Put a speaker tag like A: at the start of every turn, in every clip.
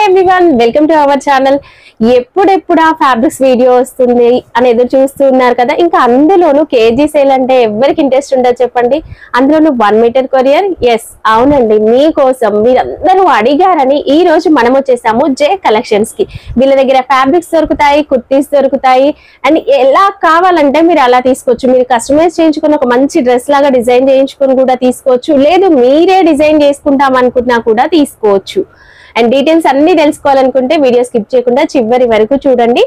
A: Hi everyone, welcome to our channel. ఎప్పుడెప్పుడు ఆ fabrics video వస్తుంది అని ఎదురు చూస్తున్నారు కదా. ఇంకా అందులోనూ కేజీ సేల్ అంటే ఎవరికి ఇంట్రెస్ట్ ఉండదు చెప్పండి. అందులోనూ 1 మీటర్ కొరియర్. ఎస్, అవునండి, మీకోసం మీరందరూ అడిగారని ఈ రోజు మనం వచ్చేసాము జే కలెక్షన్స్ కి. వీళ్ళ దగ్గర ఫ్యాబ్రిక్స్ దొరుకుతాయి, కుర్తీస్ దొరుకుతాయి, అండ్ ఎలా కావాలంటే మీరు అలా తీసుకోవచ్చు. మీరు కస్టమైజ్ చేయించుకుని ఒక మంచి డ్రెస్ లాగా డిజైన్ చేయించుకుని కూడా తీసుకోవచ్చు, లేదు మీరే డిజైన్ చేసుకుంటాం అనుకున్నా కూడా తీసుకోవచ్చు. అండ్ డీటెయిల్స్ అన్ని తెలుసుకోవాలనుకుంటే వీడియో స్కిప్ చేయకుండా చివరి వరకు చూడండి.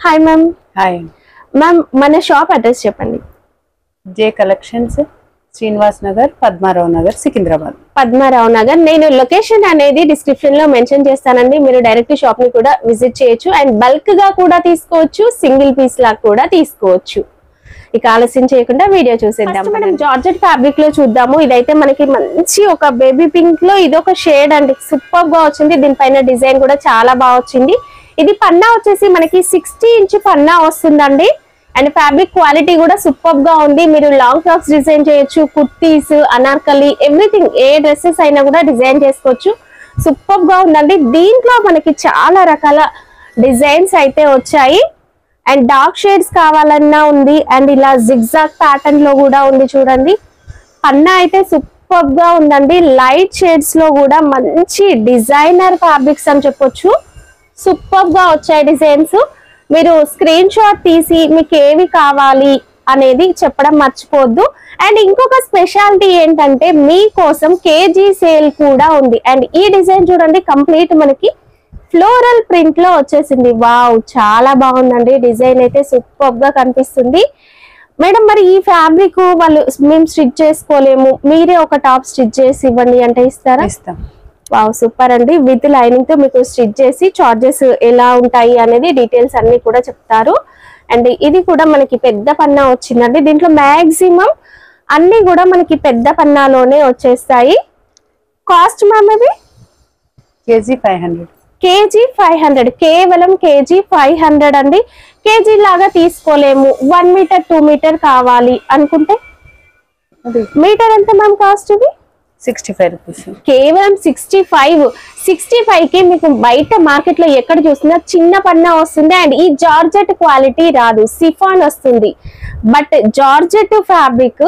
A: Hi ma'am.
B: హాయ్
A: మ్యామ్, మన షాప్ అడ్రస్ చెప్పండి.
B: జే కలెక్షన్స్, శ్రీనివాస్ నగర్, పద్మారావు నగర్, సికింద్రాబాద్.
A: పద్మారావు నగర్. నేను లొకేషన్ అనేది డిస్క్రిప్షన్ లో మెన్షన్ చేస్తానండి. మీరు డైరెక్ట్ షాప్ ని కూడా విజిట్ చేయొచ్చు. అండ్ బల్క్ గా కూడా తీసుకోవచ్చు, సింగిల్ పీస్ లా కూడా తీసుకోవచ్చు. ఇక ఆలస్యం చేయకుండా వీడియో చూసేద్దాం. మనం జార్జెట్ ఫ్యాబ్రిక్ లో చూద్దాము. ఇదైతే మనకి మంచి ఒక బేబీ పింక్ లో ఇది ఒక షేడ్ అండి, సూపర్ గా వచ్చింది. దీనిపైన డిజైన్ కూడా చాలా బాగా వచ్చింది. ఇది పన్నా వచ్చేసి మనకి 60 ఇంచ్ పన్నా వస్తుందండి. అండ్ ఫ్యాబ్రిక్ క్వాలిటీ కూడా సూపర్ గా ఉంది. మీరు లాంగ్ ఫ్రాక్స్ డిజైన్ చేయొచ్చు, కుర్తీస్, అనార్కలి, ఎవ్రీథింగ్, ఏ డ్రెస్సెస్ అయినా కూడా డిజైన్ చేసుకోవచ్చు. సూపర్ గా ఉందండి. దీంట్లో మనకి చాలా రకాల డిజైన్స్ అయితే వచ్చాయి. అండ్ డార్క్ షేడ్స్ కావాలన్నా ఉంది, అండ్ ఇలా జిగ్జాగ్ ప్యాటర్న్ లో కూడా ఉంది. చూడండి, పన్నా అయితే సూపర్ గా ఉందండి. లైట్ షేడ్స్ లో కూడా మంచి డిజైనర్ ఫ్యాబ్రిక్స్ అని చెప్పొచ్చు. సూపర్ గా వచ్చాయి డిజైన్స్. మీరు స్క్రీన్ షాట్ తీసి మీకు ఏవి కావాలి అనేది చెప్పడం మర్చిపోద్దు. అండ్ ఇంకొక స్పెషాలిటీ ఏంటంటే మీకోసం కేజీ సేల్ కూడా ఉంది. అండ్ ఈ డిజైన్ చూడండి, కంప్లీట్ మనకి ఫ్లోరల్ ప్రింట్ లో వచ్చేసింది. వావ్, చాలా బాగుందండి. డిజైన్ అయితే సూపర్ గా కనిపిస్తుంది. మేడం, మరి ఈ ఫ్యాబ్రిక్ వాళ్ళు మేము స్టిచ్ చేసుకోలేము, మీరే ఒక టాప్ స్టిచ్ చేసి ఇవ్వండి అంటే ఇస్తారా?
B: ఇస్తాం.
A: వావ్, సూపర్ అండి. విత్ లైనింగ్ తో మీకు స్టిచ్ చేసి చార్జెస్ ఎలా ఉంటాయి అనేది డీటెయిల్స్ అన్ని కూడా చెప్తారు. అండ్ ఇది కూడా మనకి పెద్ద పన్నా వచ్చిందండి. దీంట్లో మాక్సిమం అన్ని కూడా మనకి పెద్ద పన్నాలోనే వచ్చేస్తాయి. కాస్ట్ మ్యామ్ ఇది
B: కేజీ 500.
A: కేజీ 500, కేవలం కేజీ 500 అండి. కేజీ లాగా తీసుకోలేము, 1 మీటర్ 2 మీటర్ కావాలి అనుకుంటే మీటర్ ఎంత మ్యామ్ కాస్ట్? ఇది
B: 65 రూపీస్.
A: కేవలం 65 కి మీకు బయట మార్కెట్ లో ఎక్కడ చూసినా చిన్న పన్నా వస్తుంది. అండ్ ఈ జార్జెట్ క్వాలిటీ రాదు, సిఫాన్ వస్తుంది. బట్ జార్జెట్ ఫ్యాబ్రిక్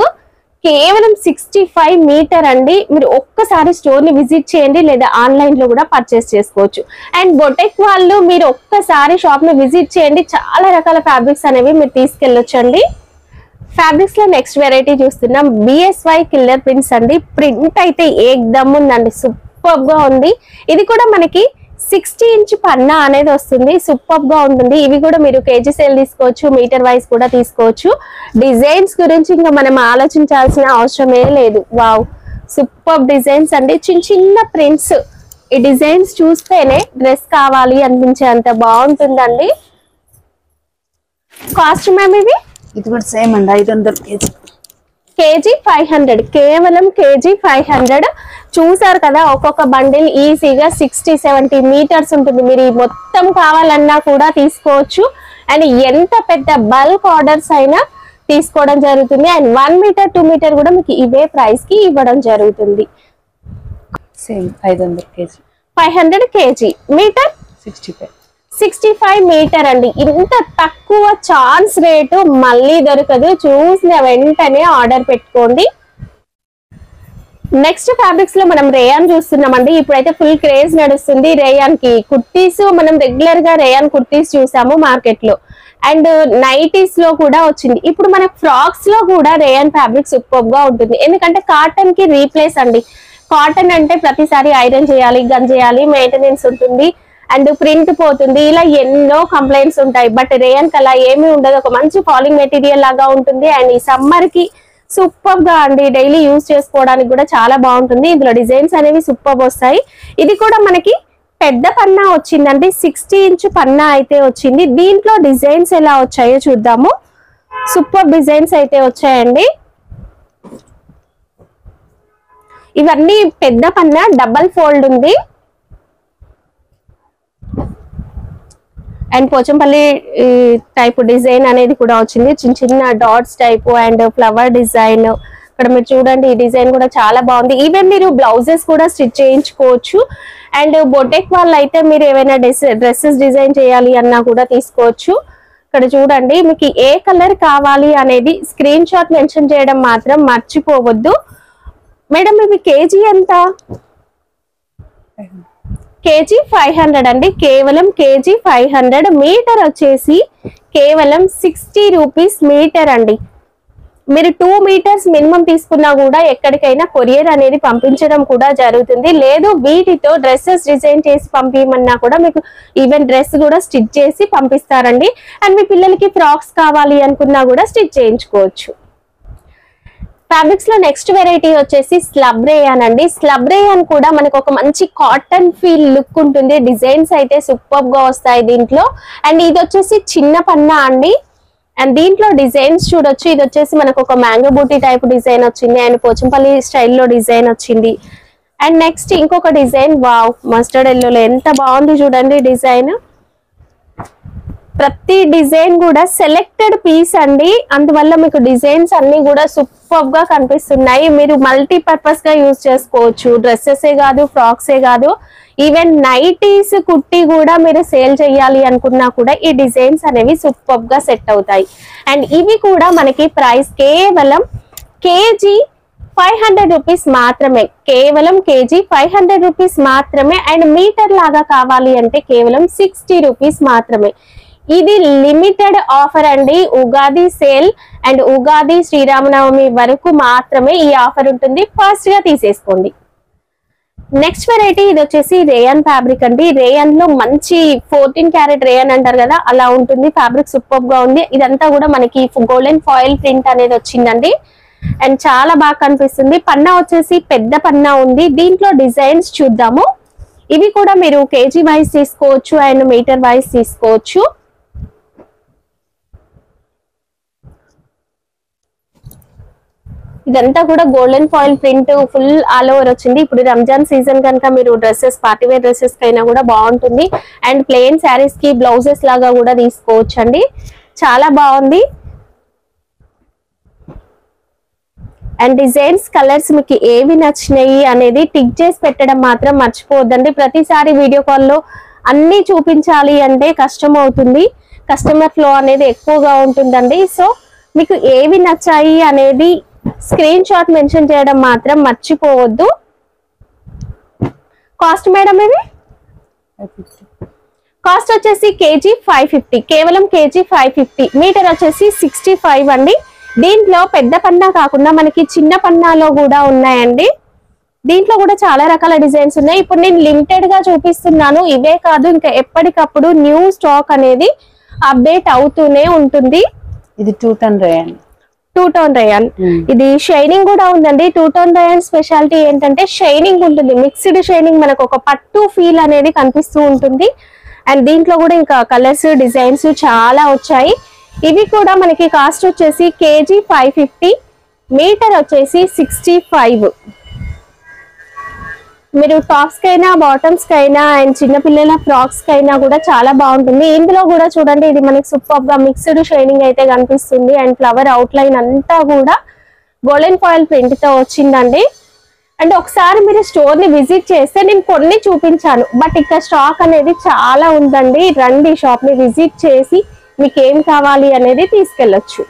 A: కేవలం 65 మీటర్ అండి. మీరు ఒక్కసారి స్టోర్ ని విజిట్ చేయండి, లేదా ఆన్లైన్ లో కూడా పర్చేస్ చేసుకోవచ్చు. అండ్ బొటెక్ వాళ్ళు మీరు ఒక్కసారి షాప్ ని విజిట్ చేయండి, చాలా రకాల ఫ్యాబ్రిక్స్ అనేవి మీరు తీసుకెళ్ళొచ్చండి. ఫ్యాబ్రిక్స్ లో నెక్స్ట్ వెరైటీ చూస్తున్నాం, బిఎస్వై కిల్లర్ ప్రింట్స్ అండి. ప్రింట్ అయితే ఏకదమ్ ఉందండి, సూపర్ గా ఉంది. ఇది కూడా మనకి 60 ఇంచ్ పన్నా అనేది వస్తుంది. సూపర్ గా ఉంటుంది. ఇవి కూడా మీరు కేజీ సేల్ తీసుకోవచ్చు, మీటర్ వైజ్ కూడా తీసుకోవచ్చు. డిజైన్స్ గురించి ఇంకా మనం ఆలోచించాల్సిన అవసరమే లేదు. వావ్, సూపర్ డిజైన్స్ అండి. చిన్న చిన్న ప్రింట్స్. ఈ డిజైన్స్ చూస్తేనే డ్రెస్ కావాలి అనిపించేంత బాగుంటుందండి. కాస్ట్ మ్యామ్
B: ఇది కూడా సేమ్ అండి, 500 కేజీ.
A: కేజీ 500, కేవలం కేజీ 500. చూసారు కదా, ఒక్కొక్క బండిల్ ఈజీగా 60-70 మీటర్స్ ఉంటుంది. మీరు మొత్తం కావాలన్నా కూడా తీసుకోవచ్చు. అండ్ ఎంత పెద్ద బల్క్ ఆర్డర్స్ అయినా తీసుకోవడం జరుగుతుంది. అండ్ 1 మీటర్ 2 మీటర్ కూడా మీకు ఇవే ప్రైస్ కి ఇవ్వడం జరుగుతుంది.
B: Same 500 KG.
A: 500 KG, metre 65 metre అండి. ఇంత తక్కువ ఛాన్స్ రేటు మళ్ళీ దొరకదు. చూసిన వెంటనే ఆర్డర్ పెట్టుకోండి. నెక్స్ట్ ఫ్యాబ్రిక్స్ లో మనం రేయాన్ చూస్తున్నామండి. ఇప్పుడైతే ఫుల్ క్రేజ్ నడుస్తుంది రేయాన్ కి. కుర్తీస్ మనం రెగ్యులర్ గా రేయాన్ కుర్తీస్ చూసాము మార్కెట్ లో, అండ్ నైటీస్ లో కూడా వచ్చింది. ఇప్పుడు మనకు ఫ్రాక్స్ లో కూడా రేయాన్ ఫ్యాబ్రిక్ సూపర్ గా ఉంటుంది. ఎందుకంటే కాటన్ కి రీప్లేస్ అండి. కాటన్ అంటే ప్రతిసారి ఐరన్ చేయాలి, గన్ చేయాలి, మెయింటెనెన్స్ ఉంటుంది, అండ్ ప్రింట్ పోతుంది, ఇలా ఎన్నో కంప్లైంట్స్ ఉంటాయి. బట్ రేయాన్ అలా ఏమీ ఉండదు. ఒక మంచి ఫాలింగ్ మెటీరియల్ లాగా ఉంటుంది. అండ్ ఈ సమ్మర్ కి సూపర్ గా అండి, డైలీ యూజ్ చేసుకోవడానికి కూడా చాలా బాగుంటుంది. ఇందులో డిజైన్స్ అనేవి సూపర్ వస్తాయి. ఇది కూడా మనకి పెద్ద పన్నా వచ్చిందండి, 60 ఇంచ్ పన్నా అయితే వచ్చింది. దీంట్లో డిజైన్స్ ఎలా వచ్చాయో చూద్దాము. సూపర్ డిజైన్స్ అయితే వచ్చాయండి. ఇవన్నీ పెద్ద పన్నా, డబల్ ఫోల్డ్ ఉంది. అండ్ పోచంపల్లి టైప్ డిజైన్ అనేది కూడా వచ్చింది. చిన్న చిన్న dots type and flower design ఇక్కడ మీరు చూడండి ఈ డిజైన్ కూడా చాలా బాగుంది. ఈవెన్ మీరు బ్లౌజెస్ కూడా స్టిచ్ చేయించుకోవచ్చు. అండ్ బొటెక్ వాళ్ళు అయితే మీరు ఏమైనా డ్రెస్సెస్ డిజైన్ చేయాలి అన్నా కూడా తీసుకోవచ్చు. ఇక్కడ చూడండి మీకు ఏ కలర్ కావాలి అనేది స్క్రీన్ షాట్ మెన్షన్ చేయడం మాత్రం మర్చిపోవద్దు. మేడం ఇవి కేజీ ఎంత? కేజీ 500 అండి, కేవలం కేజీ 500. మీటర్ వచ్చేసి కేవలం 60 రూపీస్ మీటర్ అండి. మీరు 2 మీటర్స్ మినిమం తీసుకున్నా కూడా ఎక్కడికైనా కొరియర్ అనేది పంపించడం కూడా జరుగుతుంది. లేదు వీటితో డ్రెస్సెస్ డిజైన్ చేసి పంపించమన్నా కూడా మీకు ఈవెన్ డ్రెస్ కూడా స్టిచ్ చేసి పంపిస్తారండి. అండ్ మీ పిల్లలకి ఫ్రాక్స్ కావాలి అనుకున్నా కూడా స్టిచ్ చేయించుకోవచ్చు. ఫ్యాబ్రిక్స్ లో నెక్స్ట్ వెరైటీ వచ్చేసి స్లబ్ రేయాన్ అండి. స్లబ్ రేయాన్ కూడా మనకు ఒక మంచి కాటన్ ఫీల్ లుక్ ఉంటుంది. డిజైన్స్ అయితే సూపర్ గా వస్తాయి దీంట్లో. అండ్ ఇది వచ్చేసి చిన్న పన్నా అండి. అండ్ దీంట్లో డిజైన్స్ చూడొచ్చు. ఇది వచ్చేసి మనకు ఒక మ్యాంగో బూటీ టైప్ డిజైన్ వచ్చింది అండ్ పోచంపల్లి స్టైల్లో డిజైన్ వచ్చింది. అండ్ నెక్స్ట్ ఇంకొక డిజైన్, వావ్ మస్టర్డ్ ఎల్లోలో ఎంత బాగుంది చూడండి డిజైన్. ప్రతి డిజైన్ కూడా సెలెక్టెడ్ పీస్ అండి, అందువల్ల మీకు డిజైన్స్ అన్ని కూడా సూపర్ గా కనిపిస్తున్నాయి. మీరు మల్టీపర్పస్ గా యూజ్ చేసుకోవచ్చు. డ్రెస్సెసే కాదు, ఫ్రాక్సే కాదు, ఈవెన్ నైటీస్ కుట్టి కూడా మీరు సేల్ చేయాలి అనుకున్నా కూడా ఈ డిజైన్స్ అనేవి సూపర్ గా సెట్ అవుతాయి. అండ్ ఇవి కూడా మనకి ప్రైస్ కేవలం కేజీ 500 రూపీస్ మాత్రమే. కేవలం కేజీ 500 రూపీస్ మాత్రమే. అండ్ మీటర్ లాగా కావాలి అంటే కేవలం 60 రూపీస్ మాత్రమే. ఇది లిమిటెడ్ ఆఫర్ అండి. ఉగాది సేల్ అండ్ ఉగాది శ్రీరామనవమి వరకు మాత్రమే ఈ ఆఫర్ ఉంటుంది. ఫాస్ట్ గా తీసేసుకోండి. నెక్స్ట్ వెరైటీ ఇది వచ్చేసి రేయన్ ఫ్యాబ్రిక్ అండి. రేయన్ లో మంచి 14 క్యారెట్ రేయన్ అంటారు కదా, అలా ఉంటుంది. ఫ్యాబ్రిక్ సూపర్ గా ఉంది. ఇదంతా కూడా మనకి గోల్డెన్ ఫాయిల్ ప్రింట్ అనేది వచ్చిందండి. అండ్ చాలా బాగా కనిపిస్తుంది. పన్నా వచ్చేసి పెద్ద పన్నా ఉంది. దీంట్లో డిజైన్స్ చూద్దాము. ఇవి కూడా మీరు కేజీ వైజ్ తీసుకోవచ్చు అండ్ మీటర్ వైజ్ తీసుకోవచ్చు. ఇదంతా కూడా golden foil print full all over వచ్చింది. ఇప్పుడు రంజాన్ సీజన్ కనుక మీరు డ్రెస్సెస్ పార్టీ వేర్ డ్రెస్సెస్ కైనా కూడా బాగుంటుంది. అండ్ ప్లెయిన్ శారీస్ కి బ్లౌజెస్ లాగా కూడా తీసుకోవచ్చు అండి. చాలా బాగుంది. అండ్ డిజైన్స్ కలర్స్ మీకు ఏవి నచ్చినాయి అనేది టిక్ చేసి పెట్టడం మాత్రం మర్చిపోవద్దండి. ప్రతిసారి వీడియో కాల్లో అన్ని చూపించాలి అంటే కష్టం అవుతుంది. కస్టమర్ ఫ్లో అనేది ఎక్కువగా ఉంటుందండి. సో మీకు ఏవి నచ్చాయి అనేది స్క్రీన్ షాట్ మెన్షన్ చేయడం మాత్రం మర్చిపోవద్దు. కాస్ట్ మేడం ఇది కాస్ట్ వచ్చేసి కేజీ 550, కేవలం కేజీ 550. మీటర్ వచ్చేసి 65 అండి. దీంట్లో పెద్ద పన్నా కాకుండా మనకి చిన్న పన్నాలో కూడా ఉన్నాయండి. దీంట్లో కూడా చాలా రకాల డిజైన్స్ ఉన్నాయి. ఇప్పుడు నేను లిమిటెడ్ గా చూపిస్తున్నాను. ఇవే కాదు, ఇంకా ఎప్పటికప్పుడు న్యూ స్టాక్ అనేది అప్డేట్ అవుతూనే ఉంటుంది.
B: ఇది 2 టన్ రేయన్,
A: 2 టోన్ రేయన్. ఇది షైనింగ్ కూడా ఉందండి. 2 టోన్ రేయన్ స్పెషాలిటీ ఏంటంటే షైనింగ్ ఉంటుంది. మిక్స్డ్ షైనింగ్, మనకు ఒక పట్టు ఫీల్ అనేది కనిపిస్తూ ఉంటుంది. అండ్ దీంట్లో కూడా ఇంకా కలర్స్ డిజైన్స్ చాలా వచ్చాయి. ఇవి కూడా మనకి కాస్ట్ వచ్చేసి కేజీ 550, మీటర్ వచ్చేసి 65. మీరు టాప్స్ కైనా బాటమ్స్ కైనా అండ్ చిన్నపిల్లల ఫ్రాక్స్ కైనా కూడా చాలా బాగుంటుంది. ఇందులో కూడా చూడండి ఇది మనకి సూపర్ గా మిక్స్డ్ షైనింగ్ అయితే కనిపిస్తుంది. అండ్ ఫ్లవర్ అవుట్ లైన్ అంతా కూడా గోల్డెన్ ఫాయిల్ ప్రింట్ తో వచ్చిందండి. అండ్ ఒకసారి మీరు స్టోర్ ని విజిట్ చేస్తే నేను కొన్ని చూపించాను, బట్ ఇక్కడ స్టాక్ అనేది చాలా ఉందండి. రండి షాప్ ని విజిట్ చేసి మీకు ఏం కావాలి అనేది తీసుకెళ్ళొచ్చు.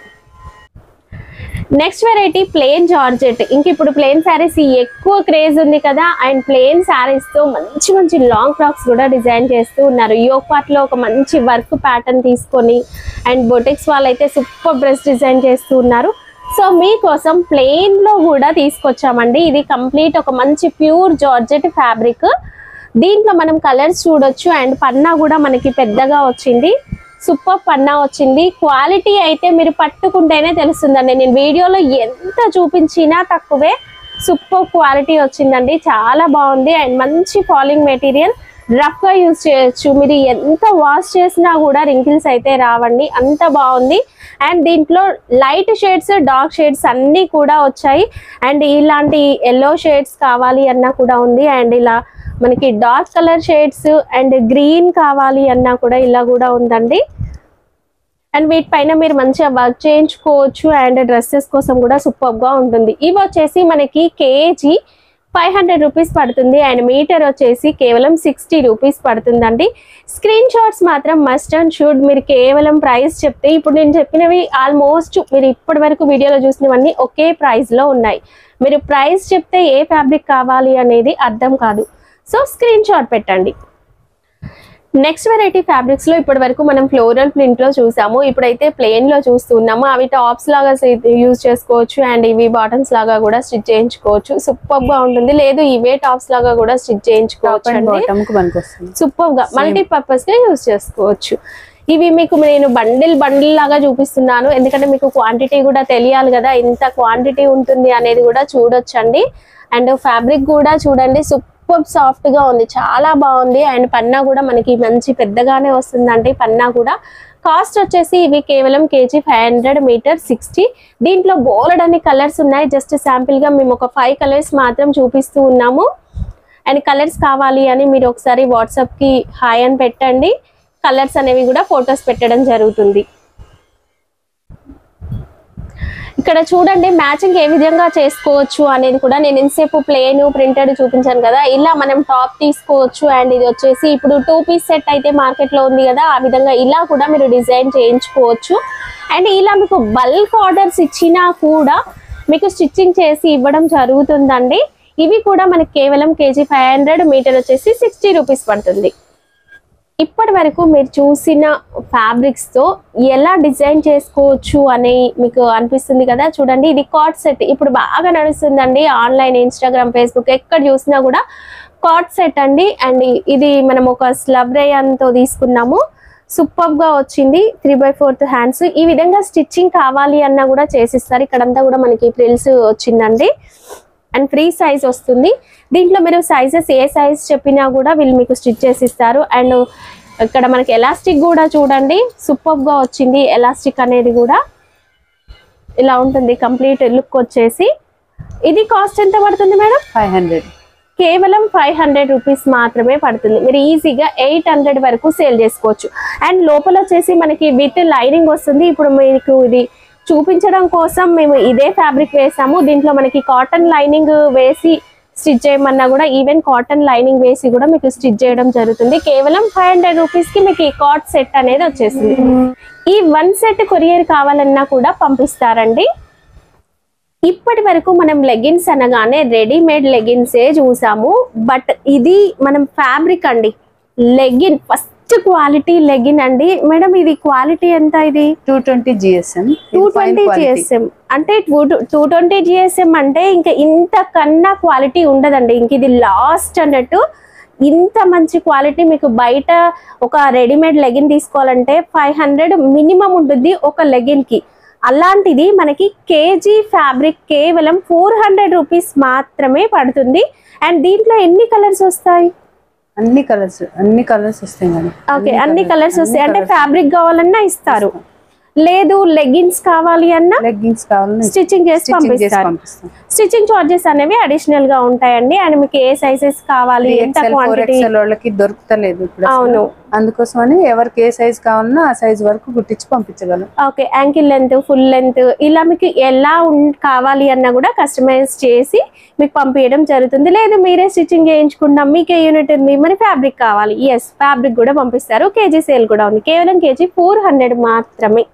A: Next variety plain georgette. ఇంక ఇప్పుడు ప్లెయిన్ శారీస్ ఎక్కువ క్రేజ్ ఉంది కదా. అండ్ ప్లెయిన్ శారీస్ తో మంచి మంచి లాంగ్ ఫ్రాక్స్ కూడా డిజైన్ చేస్తూ ఉన్నారు. యోక్ పార్ట్ లో ఒక మంచి వర్క్ ప్యాటర్న్ తీసుకొని అండ్ బొటిక్స్ వాళ్ళైతే సూపర్ డ్రెస్ డిజైన్ చేస్తూ ఉన్నారు. సో మీకోసం ప్లెయిన్ లో కూడా తీసుకొచ్చామండి. ఇది కంప్లీట్ ఒక మంచి ప్యూర్ జార్జెట్ ఫ్యాబ్రిక్. దీంట్లో మనం కలర్స్ చూడొచ్చు. అండ్ పన్నా కూడా మనకి పెద్దగా వచ్చింది. సూపర్ పన్నా వచ్చింది. క్వాలిటీ అయితే మీరు పట్టుకుంటేనే తెలుస్తుందండి. నేను వీడియోలో ఎంత చూపించినా తక్కువే. సూపర్ క్వాలిటీ వచ్చిందండి. చాలా బాగుంది. అండ్ మంచి ఫాలింగ్ మెటీరియల్, రఫ్ గా యూజ్ చేయొచ్చు. మీరు ఎంత వాష్ చేసినా కూడా రింకిల్స్ అయితే రావండి, అంత బాగుంది. అండ్ దీంట్లో లైట్ షేడ్స్, డార్క్ షేడ్స్ అన్ని కూడా వచ్చాయి. అండ్ ఇలాంటి ఎల్లో షేడ్స్ కావాలి అన్నా కూడా ఉంది. అండ్ ఇలా మనకి dark colour shades and green కావాలి అన్నా కూడా ఇలా కూడా ఉందండి. అండ్ వీటిపైన మీరు మంచిగా వర్క్ చేయించుకోవచ్చు. అండ్ డ్రెస్సెస్ కోసం కూడా సూపర్ గా ఉంటుంది. ఇవి వచ్చేసి మనకి కేజీ 500 రూపీస్ పడుతుంది. అండ్ మీటర్ వచ్చేసి కేవలం 60 రూపీస్ పడుతుందండి. స్క్రీన్ షాట్స్ మాత్రం మస్ట్ అండ్ షుడ్. మీరు కేవలం ప్రైస్ చెప్తే, ఇప్పుడు నేను చెప్పినవి ఆల్మోస్ట్ మీరు ఇప్పటి వరకు వీడియోలో చూసినవన్నీ ఒకే ప్రైస్ లో ఉన్నాయి. మీరు ప్రైస్ చెప్తే ఏ ఫ్యాబ్రిక్ కావాలి అనేది అర్థం కాదు. సో స్క్రీన్ షాట్ పెట్టండి. నెక్స్ట్ వెరైటీ ఫ్యాబ్రిక్స్ లో ఇప్పటి వరకు మనం ఫ్లోరల్ ప్రింట్ లో చూసాము. ఇప్పుడైతే ప్లెయిన్ లో చూస్తున్నాము. అవి టాప్స్ లాగా యూజ్ చేసుకోవచ్చు. అండ్ ఇవి బాటమ్స్ లాగా కూడా స్టిచ్ చేయించుకోవచ్చు. సూపర్ గా ఉంటుంది. లేదు ఇవే టాప్స్ లాగా కూడా స్టిచ్ చేయించుకోవచ్చు అండి. సూపర్ గా మల్టీపర్పస్ గా యూజ్ చేసుకోవచ్చు. ఇవి మీకు నేను బండిల్ లాగా చూపిస్తున్నాను, ఎందుకంటే మీకు క్వాంటిటీ కూడా తెలియాలి కదా, ఎంత క్వాంటిటీ ఉంటుంది అనేది కూడా చూడొచ్చండి. అండ్ ఫ్యాబ్రిక్ కూడా చూడండి, సూపర్ సాఫ్ట్ గా ఉంది, చాలా బాగుంది. అండ్ పన్నా కూడా మనకి మంచి పెద్దగానే వస్తుందండి. పన్నా కూడా కాస్ట్ వచ్చేసి ఇవి కేవలం కేజీ 500, మీటర్ 60. దీంట్లో బోల్డ్ అన్ని కలర్స్ ఉన్నాయి. జస్ట్ శాంపిల్ గా మేము ఒక 5 కలర్స్ మాత్రం చూపిస్తూ ఉన్నాము. అండ్ కలర్స్ కావాలి అని మీరు ఒకసారి వాట్సాప్ కి హాయ్ అని పెట్టండి. కలర్స్ అనేవి కూడా ఫొటోస్ పెట్టడం జరుగుతుంది. ఇక్కడ చూడండి మ్యాచింగ్ ఏ విధంగా చేసుకోవచ్చు అనేది కూడా నేను ఇంతసేపు ప్లెయిన్ ప్రింటెడ్ చూపించాను కదా, ఇలా మనం టాప్ తీసుకోవచ్చు. అండ్ ఇది వచ్చేసి ఇప్పుడు 2 పీస్ సెట్ అయితే మార్కెట్ లో ఉంది కదా, ఆ విధంగా ఇలా కూడా మీరు డిజైన్ చేయించుకోవచ్చు. అండ్ ఇలా మీకు బల్క్ ఆర్డర్స్ ఇచ్చినా కూడా మీకు స్టిచ్చింగ్ చేసి ఇవ్వడం జరుగుతుందండి. ఇవి కూడా మనకి కేవలం కేజీ 500, మీటర్ వచ్చేసి 60 రూపీస్ పడుతుంది. ఇప్పటి వరకు మీరు చూసిన ఫ్యాబ్రిక్స్ తో ఎలా డిజైన్ చేసుకోవచ్చు అని మీకు అనిపిస్తుంది కదా. చూడండి ఇది కార్డ్ సెట్ ఇప్పుడు బాగా నడుస్తుందండి. ఆన్లైన్, ఇన్స్టాగ్రామ్, ఫేస్బుక్ ఎక్కడ చూసినా కూడా కార్డ్ సెట్ అండి. అండ్ ఇది మనం ఒక స్లబ్ రేయన్తో తీసుకున్నాము. సూపర్ గా వచ్చింది. 3/4 హ్యాండ్స్. ఈ విధంగా స్టిచ్చింగ్ కావాలి అన్నా కూడా చేసిస్తారు. ఇక్కడంతా కూడా మనకి ఫ్రిల్స్ వచ్చిందండి. అండ్ ఫ్రీ సైజ్ వస్తుంది. దీంట్లో మీరు సైజెస్ ఏ సైజ్ చెప్పినా కూడా వీళ్ళు మీకు స్టిచ్ చేసి ఇస్తారు. అండ్ ఇక్కడ మనకి ఎలాస్టిక్ కూడా చూడండి సూపర్ గా వచ్చింది. ఎలాస్టిక్ అనేది కూడా ఇలా ఉంటుంది. కంప్లీట్ లుక్ వచ్చేసి ఇది కాస్ట్ ఎంత పడుతుంది మేడం?
B: 500.
A: కేవలం 500 రూపీస్ మాత్రమే పడుతుంది. మీరు ఈజీగా 800 వరకు సేల్ చేసుకోవచ్చు. అండ్ లోపల వచ్చేసి మనకి విత్ లైనింగ్ వస్తుంది. ఇప్పుడు మీకు ఇది చూపించడం కోసం మేము ఇదే ఫ్యాబ్రిక్ వేసాము. దీంట్లో మనకి కాటన్ లైనింగ్ వేసి స్టిచ్ చేయమన్నా కూడా ఈవెన్ కాటన్ లైనింగ్ వేసి కూడా మీకు స్టిచ్ చేయడం జరుగుతుంది. కేవలం 500 రూపీస్ కి మీకు ఈ కార్డ్ సెట్ అనేది వచ్చేసింది. ఈ 1 సెట్ కొరియర్ కావాలన్నా కూడా పంపిస్తారండి. ఇప్పటి వరకు మనం లెగిన్స్ అనగానే రెడీమేడ్ లెగిన్సే చూసాము. బట్ ఇది మనం ఫ్యాబ్రిక్ అండి. లెగిన్ ఫస్ట్ క్వాలిటీ లెగిన్ అండి. మేడం ఇది క్వాలిటీ ఎంత? ఇది
B: 220 GSM.
A: 220 GSM అంటే 220 GSM అంటే ఇంకా ఇంతకన్నా క్వాలిటీ ఉండదండి. ఇంక ఇది లాస్ట్ అన్నట్టు. ఇంత మంచి క్వాలిటీ మీకు బయట ఒక రెడీమేడ్ లెగిన్ తీసుకోవాలంటే 500 మినిమం ఉంటుంది ఒక లెగిన్ కి. అలాంటిది మనకి కేజీ ఫ్యాబ్రిక్ కేవలం 400 రూపీస్ మాత్రమే పడుతుంది. అండ్ దీంట్లో ఎన్ని కలర్స్ వస్తాయి?
B: అన్ని కలర్స్ వస్తాయి మేడం.
A: ఓకే, అన్ని కలర్స్ వస్తాయి. అంటే ఫ్యాబ్రిక్ కావాలన్నా ఇస్తారు, లేదు లెగ్గిన్స్ కావాలి అన్నా స్టిచ్చింగ్ చేసి పంపిస్తారు. స్టిచ్చింగ్ చార్జెస్ అనేవి అడిషనల్ గా ఉంటాయండి. అండ్ మీకు ఏ సైజెస్ కావాలి, ఎంత క్వాంటిటీ
B: వాళ్ళకి దొరుకుతలేదు అవును, అందుకోసమని ఎవరికి ఏ సైజ్ కావాలన్నా ఆ సైజ్ వరకు కుట్టించి పంపించగలం.
A: Okay, ankle length, full length ఇలా మీకు ఎలా కావాలి అన్నా కూడా కస్టమైజ్ చేసి మీకు పంపించడం జరుగుతుంది. లేదు మీరే స్టిచ్చింగ్ చేయించుకుంటాం, మీకే యూనిట్ ఉంది, మరి ఫ్యాబ్రిక్ కావాలి, ఎస్ ఫ్యాబ్రిక్ కూడా పంపిస్తారు. కేజీ సేల్ కూడా ఉంది. కేవలం కేజీ 400 మాత్రమే.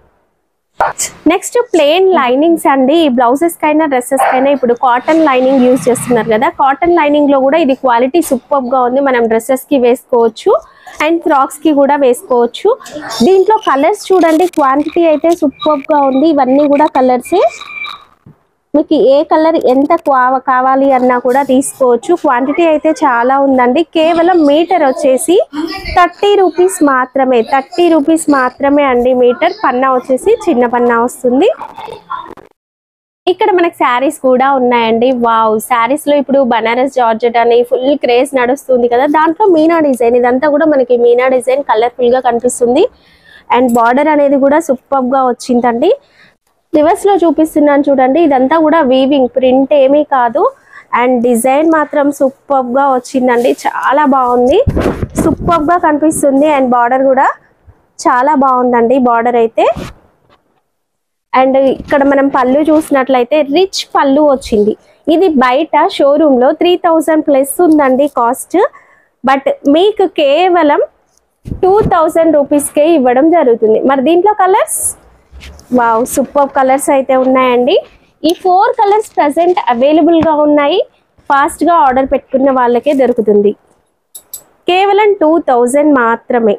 A: నెక్స్ట్ ప్లెయిన్ లైనింగ్స్ అండి. ఈ బ్లౌజెస్ కైనా డ్రెస్సెస్ కైనా ఇప్పుడు కాటన్ లైనింగ్ యూజ్ చేస్తున్నారు కదా, కాటన్ లైనింగ్ లో కూడా ఇది క్వాలిటీ సూపర్ గా ఉంది. మనం డ్రెస్సెస్ కి వేసుకోవచ్చు అండ్ ఫ్రాక్స్ కి కూడా వేసుకోవచ్చు. దీంట్లో కలర్స్ చూడండి, క్వాంటిటీ అయితే సూపర్ గా ఉంది. ఇవన్నీ కూడా కలర్సే. మీకు ఏ కలర్ ఎంత కావాలి అన్నా కూడా తీసుకోవచ్చు. క్వాంటిటీ అయితే చాలా ఉందండి. కేవలం మీటర్ వచ్చేసి 30 రూపీస్ మాత్రమే. 30 రూపీస్ మాత్రమే అండి మీటర్. పన్నా వచ్చేసి చిన్న పన్నా వస్తుంది. ఇక్కడ మనకి శారీస్ కూడా ఉన్నాయండి. వావ్, శారీస్ లో ఇప్పుడు బనారస్ జార్జెట్ అని ఫుల్ క్రేజ్ నడుస్తుంది కదా, దాంట్లో మీనా డిజైన్. ఇదంతా కూడా మనకి మీనా డిజైన్ కలర్ఫుల్ గా కనిపిస్తుంది. అండ్ బార్డర్ అనేది కూడా సూపర్ గా వచ్చిందండి. రివర్స్ లో చూపిస్తున్నాను చూడండి, ఇదంతా కూడా వీవింగ్, ప్రింట్ ఏమీ కాదు. అండ్ డిజైన్ మాత్రం సూపర్ గా వచ్చిందండి, చాలా బాగుంది, సూపర్ గా కనిపిస్తుంది. అండ్ బార్డర్ కూడా చాలా బాగుందండి బార్డర్ అయితే. అండ్ ఇక్కడ మనం పళ్ళు చూసినట్లయితే రిచ్ పళ్ళు వచ్చింది. ఇది బయట షోరూమ్ లో 3000 ప్లస్ ఉందండి కాస్ట్. బట్ మీకు కేవలం 2000 రూపీస్కే ఇవ్వడం జరుగుతుంది. మరి దీంట్లో కలర్స్ వావ్ సూపర్ కలర్స్ అయితే ఉన్నాయండి. ఈ 4 కలర్స్ ప్రెసెంట్ అవైలబుల్ గా ఉన్నాయి. ఫాస్ట్ గా ఆర్డర్ పెట్టుకున్న వాళ్ళకే దొరుకుతుంది. కేవలం 2000 మాత్రమే.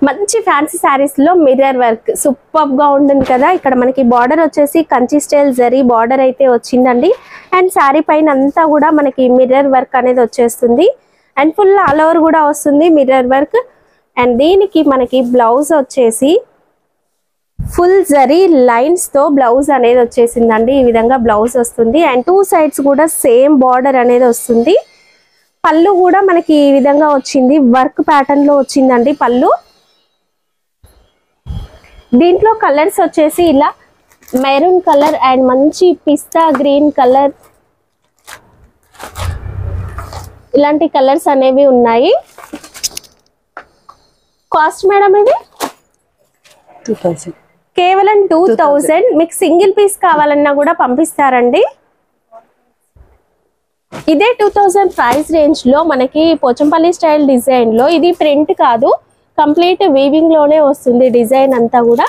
A: మంచి ఫ్యాన్సీ శారీస్ లో మిర్రర్ వర్క్ సూపర్ గా ఉంటుంది కదా. ఇక్కడ మనకి బార్డర్ వచ్చేసి కంచి స్టైల్ జరీ బార్డర్ అయితే వచ్చిందండి. అండ్ శారీ పైన అంతా కూడా మనకి మిర్రర్ వర్క్ అనేది వచ్చేస్తుంది. అండ్ ఫుల్ ఆల్ ఓవర్ కూడా వస్తుంది మిర్రర్ వర్క్. అండ్ దీనికి మనకి బ్లౌజ్ వచ్చేసి ఫుల్ జరీ లైన్స్ తో బ్లౌజ్ అనేది వచ్చేసిందండి. ఈ విధంగా బ్లౌజ్ వస్తుంది. అండ్ 2 సైడ్స్ కూడా సేమ్ బార్డర్ అనేది వస్తుంది. పళ్ళు కూడా మనకి ఈ విధంగా వచ్చింది. వర్క్ ప్యాటర్న్ లో వచ్చిందండి పళ్ళు. దీంట్లో కలర్స్ వచ్చేసి ఇలా మెరూన్ కలర్ అండ్ మంచి పిస్తా గ్రీన్ కలర్, ఇలాంటి కలర్స్ అనేవి ఉన్నాయి. కాస్ట్ మేడం ఇది
B: 2000.
A: కేవలం 2000. మీకు సింగిల్ పీస్ కావాలన్నా కూడా పంపిస్తారండి. ఇదే 2000 ప్రైస్ రేంజ్ లో మనకి పోచంపల్లి స్టైల్ డిజైన్ లో, ఇది ప్రింట్ కాదు కంప్లీట్ వీవింగ్ లోనే వస్తుంది డిజైన్ అంతా కూడా.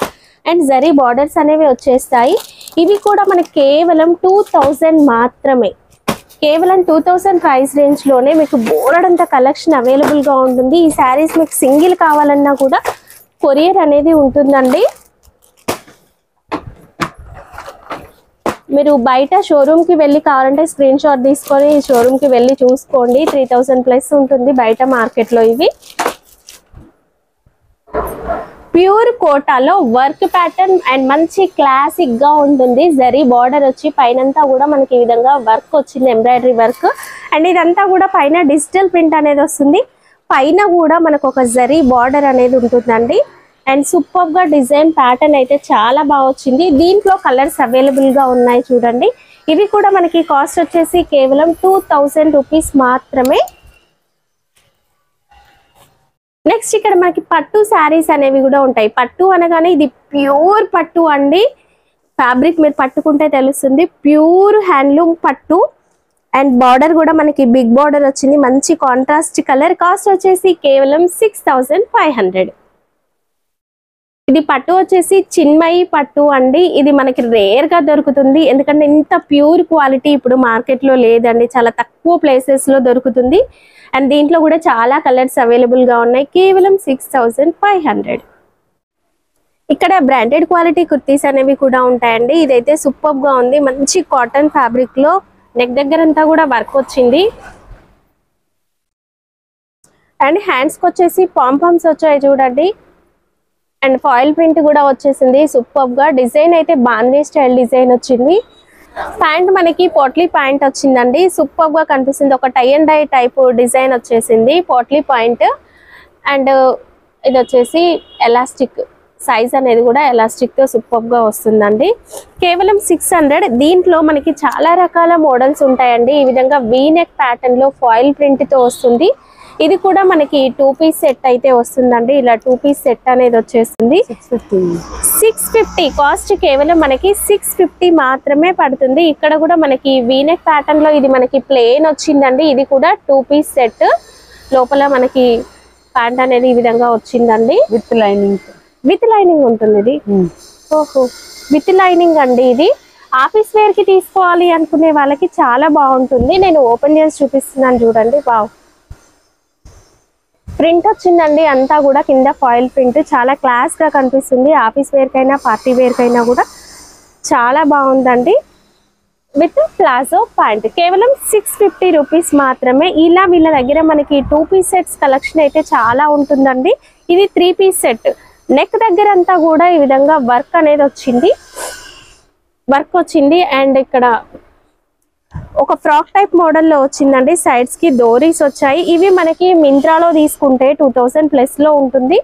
A: అండ్ జరీ బార్డర్స్ అనేవి వచ్చేస్తాయి. ఇవి కూడా మనకి కేవలం 2000 మాత్రమే. కేవలం 2000 ప్రైస్ రేంజ్ లోనే మీకు బోలెడంత కలెక్షన్ అవైలబుల్ గా ఉంటుంది. ఈ శారీస్ మీకు సింగిల్ కావాలన్నా కూడా కొరియర్ అనేది ఉంటుందండి. మీరు బయట షోరూమ్ కి వెళ్ళి కావాలంటే స్క్రీన్ షాట్ తీసుకొని షోరూమ్ కి వెళ్ళి చూసుకోండి. 3000 ప్లస్ ఉంటుంది బయట మార్కెట్ లో. ఇవి ప్యూర్ కోటాలో వర్క్ ప్యాటర్న్ అండ్ మంచి క్లాసిక్ గా ఉంటుంది. జరీ బార్డర్ వచ్చి పైనంతా కూడా మనకి ఈ విధంగా వర్క్ వచ్చింది, ఎంబ్రాయిడరీ వర్క్. అండ్ ఇదంతా కూడా పైన డిజిటల్ ప్రింట్ అనేది వస్తుంది. పైన కూడా మనకు ఒక జరీ బార్డర్ అనేది ఉంటుందండి. అండ్ సూపర్ గా డిజైన్ ప్యాటర్న్ అయితే చాలా బాగా వచ్చింది. దీంట్లో కలర్స్ అవైలబుల్ గా ఉన్నాయి చూడండి. ఇవి కూడా మనకి కాస్ట్ వచ్చేసి కేవలం 2000 రూపీస్ మాత్రమే. నెక్స్ట్ ఇక్కడ మనకి పట్టు శారీస్ అనేవి కూడా ఉంటాయి. పట్టు అనగానే ఇది ప్యూర్ పట్టు అండి. ఫ్యాబ్రిక్ మీరు పట్టుకుంటే తెలుస్తుంది. ప్యూర్ హ్యాండ్లూమ్ పట్టు. అండ్ బార్డర్ కూడా మనకి బిగ్ బార్డర్ వచ్చింది. మంచి కాంట్రాస్ట్ కలర్. కాస్ట్ వచ్చేసి కేవలం 6500. ఇది పట్టు వచ్చేసి చిన్మయి పట్టు అండి. ఇది మనకి రేర్ గా దొరుకుతుంది. ఎందుకంటే ఇంత ప్యూర్ క్వాలిటీ ఇప్పుడు మార్కెట్ లో లేదండి. చాలా తక్కువ ప్లేసెస్ లో దొరుకుతుంది. అండ్ దీంట్లో కూడా చాలా కలర్స్ అవైలబుల్ గా ఉన్నాయి. కేవలం 6500. ఇక్కడ బ్రాండెడ్ క్వాలిటీ కుర్తీస్ అనేవి కూడా ఉంటాయండి. ఇదైతే సూపర్ గా ఉంది. మంచి కాటన్ ఫ్యాబ్రిక్ లో నెక్ దగ్గర అంతా కూడా వర్క్ వచ్చింది. అండ్ హ్యాండ్స్ కి వచ్చేసి పాంపామ్స్ వచ్చాయి చూడండి. అండ్ ఫాయిల్ ప్రింట్ కూడా వచ్చేసింది. సూపర్ గా డిజైన్ అయితే బాందీ స్టైల్ డిజైన్ వచ్చింది. ప్యాంట్ మనకి పోట్లీ ప్యాంట్ వచ్చిందండి. సూపర్ గా కనిపిస్తుంది. ఒక tie and dye type design వచ్చేసింది పోట్లీ పాయింట్. అండ్ ఇది వచ్చేసి ఎలాస్టిక్ సైజ్ అనేది కూడా ఎలాస్టిక్ తో సూపర్ గా వస్తుందండి. కేవలం 600. దీంట్లో మనకి చాలా రకాల మోడల్స్ ఉంటాయండి. ఈ విధంగా వీ నెక్ ప్యాటర్న్ లో ఫాయిల్ ప్రింట్ తో వస్తుంది. ఇది కూడా మనకి 2 పీస్ సెట్ అయితే వస్తుందండి. ఇలా 2 పీస్ సెట్ అనేది వచ్చేస్తుంది. 650 కాస్ట్ కేవలం మనకి 650 మాత్రమే పడుతుంది. ఇక్కడ కూడా మనకి వీనెక్ ప్యాటర్న్ లో ఇది మనకి ప్లేన్ వచ్చిందండి. ఇది కూడా 2 పీస్ సెట్. లోపల మనకి ప్యాంట్ అనేది ఈ విధంగా వచ్చిందండి.
B: With lining.
A: విత్ లైనింగ్ ఉంటుంది ఇది. ఓహో విత్ లైనింగ్ అండి. ఇది ఆఫీస్ వేర్ కి తీసుకోవాలి అనుకునే వాళ్ళకి చాలా బాగుంటుంది. నేను ఓపెన్ చేసి చూపిస్తున్నాను చూడండి. వావ్ ప్రింట్ వచ్చిందండి. అంతా కూడా కింద ఫాయిల్ ప్రింట్ చాలా క్లాస్ గా కనిపిస్తుంది. ఆఫీస్ వేర్ కైనా పార్టీ వేర్ కైనా కూడా చాలా బాగుందండి. With palazzo pant. కేవలం 650 రూపీస్ మాత్రమే. ఇలా వీళ్ళ దగ్గర మనకి 2 పీస్ సెట్స్ కలెక్షన్ అయితే చాలా ఉంటుందండి. ఇది 3 పీస్ సెట్. నెక్ దగ్గర అంతా కూడా ఈ విధంగా వర్క్ అనేది వచ్చింది. అండ్ ఇక్కడ ఒక ఫ్రాక్ టైప్ మోడల్లో వచ్చిందండి. సైడ్స్ కి డోరీస్ వచ్చాయి. ఇవి మనకి మింత్రాలో తీసుకుంటే 2000 ప్లస్ లో ఉంటుంది.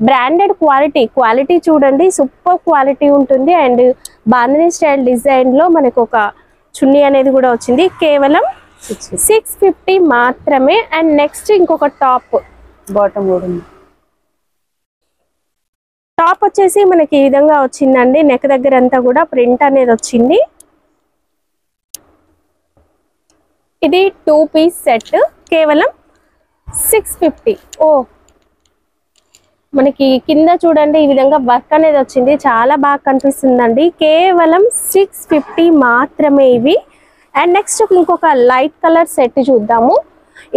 A: బ్రాండెడ్ క్వాలిటీ చూడండి. సూపర్ క్వాలిటీ ఉంటుంది. అండ్ బాందినీ స్టైల్ డిజైన్ లో మనకు ఒక చున్నీ అనేది కూడా వచ్చింది. కేవలం 650 మాత్రమే. అండ్ నెక్స్ట్ ఇంకొక టాప్
B: బాటమ్ కూడా ఉంది.
A: టాప్ వచ్చేసి మనకి ఈ విధంగా వచ్చిందండి. నెక్ దగ్గర అంతా కూడా ప్రింట్ అనేది వచ్చింది. ఇది 2 పీస్ సెట్, కేవలం 650. మనకి కింద చూడండి ఈ విధంగా వర్క్ అనేది వచ్చింది, చాలా బాగా కనిపిస్తుందండి. కేవలం 650 మాత్రమే ఇవి. అండ్ నెక్స్ట్ ఇంకొక లైట్ కలర్ సెట్ చూద్దాము.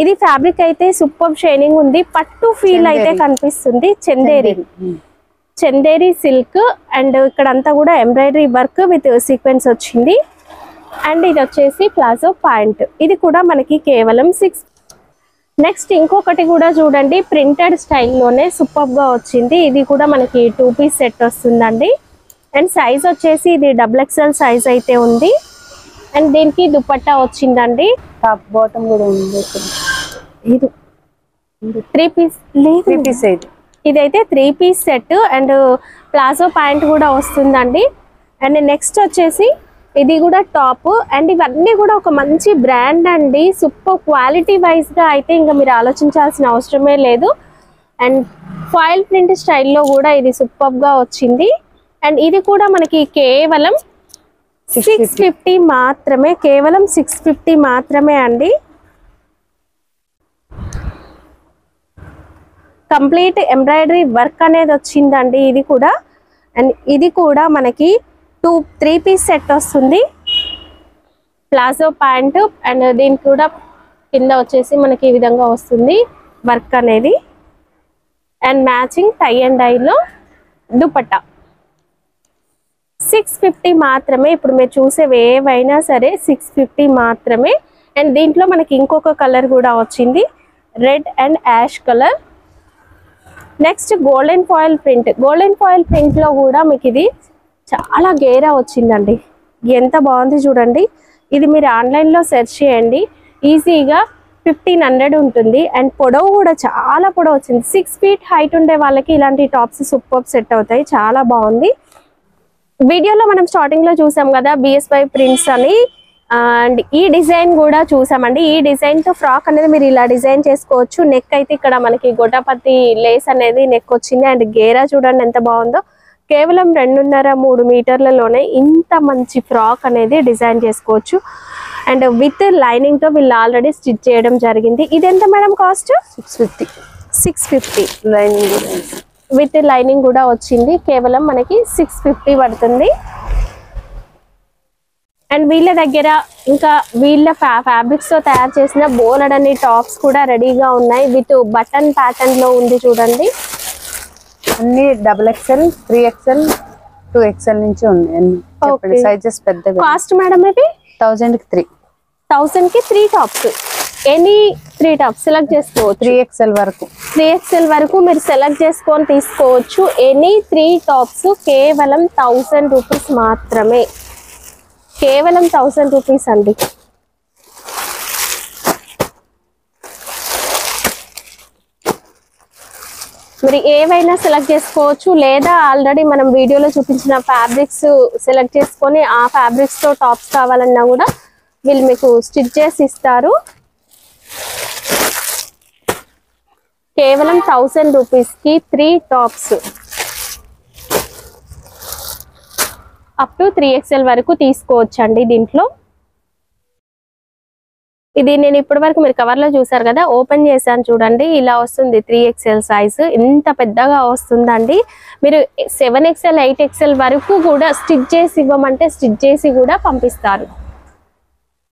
A: ఇది ఫ్యాబ్రిక్ అయితే సూపర్ షైనింగ్ ఉంది, పట్టు ఫీల్ అయితే కనిపిస్తుంది. చందేరి సిల్క్ అండ్ ఇక్కడ అంతా కూడా ఎంబ్రాయిడరీ వర్క్ విత్ సీక్వెన్స్ వచ్చింది. అండ్ ఇది వచ్చేసి ప్లాజో పాయింట్, ఇది కూడా మనకి కేవలం 6. నెక్స్ట్ ఇంకొకటి కూడా చూడండి, ప్రింటెడ్ స్టైల్లోనే సూపర్ గా వచ్చింది. ఇది కూడా మనకి 2 పీస్ సెట్ వస్తుందండి. అండ్ సైజ్ వచ్చేసి ఇది XXL సైజ్ అయితే ఉంది. అండ్ దీనికి దుపట్టా వచ్చిందండి.
B: టాప్ బాటమ్ కూడా ఉంది.
A: ఇది 3 పీస్ లేదు,
B: 3 పీస్ అయితే
A: ఇదైతే 3 piece set and palazzo pant కూడా వస్తుందండి. అండ్ నెక్స్ట్ వచ్చేసి ఇది కూడా టాప్. అండ్ ఇవన్నీ కూడా ఒక మంచి బ్రాండ్ అండి, సూపర్ క్వాలిటీ వైజ్ గా అయితే ఇంకా మీరు ఆలోచించాల్సిన అవసరమే లేదు. అండ్ ఫాయిల్ ప్రింట్ స్టైల్లో కూడా ఇది సూపర్ గా వచ్చింది. అండ్ ఇది కూడా మనకి కేవలం 650 మాత్రమే, కేవలం 650 మాత్రమే అండి. కంప్లీట్ ఎంబ్రాయిడరీ వర్క్ అనేది వచ్చిందండి ఇది కూడా. అండ్ ఇది కూడా మనకి 3 పీస్ సెట్ వస్తుంది, ప్లాజో ప్యాంట్. అండ్ దీనికి కూడా కింద వచ్చేసి మనకి ఈ విధంగా వస్తుంది వర్క్ అనేది. అండ్ మ్యాచింగ్ టై అండ్ డైలో దుపట్టా. 650 మాత్రమే. ఇప్పుడు మీరు చూసేవి ఏవైనా సరే 650 మాత్రమే. అండ్ దీంట్లో మనకి ఇంకొక కలర్ కూడా వచ్చింది, red and ash colour. Next golden foil print. Golden foil print లో కూడా మీకు ఇది చాలా గేరా వచ్చిందండి, ఎంత బాగుంది చూడండి. ఇది మీరు ఆన్లైన్లో సెర్చ్ చేయండి, ఈజీగా 1500 ఉంటుంది. అండ్ పొడవు కూడా చాలా పొడవు వచ్చింది. 6 ఫీట్ హైట్ ఉండే వాళ్ళకి ఇలాంటి టాప్స్ సూపర్ సెట్ అవుతాయి, చాలా బాగుంది. వీడియోలో మనం స్టార్టింగ్ లో చూసాం కదా BSY ప్రింట్స్ అని. అండ్ ఈ డిజైన్ కూడా చూసామండి. ఈ డిజైన్ తో ఫ్రాక్ అనేది మీరు ఇలా డిజైన్ చేసుకోవచ్చు. నెక్ అయితే ఇక్కడ మనకి గొట్టపత్తి లేస్ అనేది నెక్ వచ్చింది. అండ్ గేరా చూడండి ఎంత బాగుందో. కేవలం 2.5-3 మీటర్లలోనే ఇంత మంచి ఫ్రాక్ అనేది డిజైన్ చేసుకోవచ్చు. అండ్ విత్ లైనింగ్ తో వీళ్ళు ఆల్రెడీ స్టిచ్ చేయడం జరిగింది. ఇది ఎంత madam cost? 650.
B: Lining
A: with lining కూడా వచ్చింది, కేవలం మనకి 650 పడుతుంది. అండ్ వీళ్ళ దగ్గర ఇంకా వీళ్ళ ఫ్యాబ్రిక్స్ తో తయారు చేసిన బోలెడన్ని టాప్స్ కూడా రెడీగా ఉన్నాయి, విత్ బటన్ ప్యాటర్న్ లో ఉంది చూడండి.
B: అన్ని XXL, 3XL, 2XL నుంచి ఉన్నాయి. సైజెస్ పెద్దగా.
A: కాస్ట్ మేడం ఇది
B: 1000 కి 3.
A: 1000 కి 3 టాప్స్. ఎనీ 3 టాప్స్ సెలెక్ట్ చేసుకోవచ్చు.
B: 3XL వరకు,
A: 3XL వరకు మీరు సెలెక్ట్ చేసుకొని తీసుకోవచ్చు. ఎనీ 3 టాప్స్ కేవలం 1000 రూపీస్ మాత్రమే, కేవలం 1000 రూపీస్ అండి. మరి ఏవైనా సెలెక్ట్ చేసుకోవచ్చు, లేదా ఆల్రెడీ మనం వీడియోలో చూపించిన ఫ్యాబ్రిక్స్ సెలెక్ట్ చేసుకొని ఆ ఫ్యాబ్రిక్స్ తో టాప్స్ కావాలన్నా కూడా వీళ్ళు మీకు స్టిచ్ చేసి ఇస్తారు. కేవలం 1000 రూపీస్ కి 3 టాప్స్ అప్ టు 3XL వరకు తీసుకోవచ్చండి. దీంట్లో ఇది నేను ఇప్పటి వరకు మీరు కవర్ లో చూసారు కదా, ఓపెన్ చేశాను చూడండి, ఇలా వస్తుంది 3XL సైజు. ఎంత పెద్దగా వస్తుందండి. మీరు 7XL, 8XL వరకు కూడా స్టిచ్ చేసి ఇవ్వమంటే స్టిచ్ చేసి కూడా పంపిస్తారు.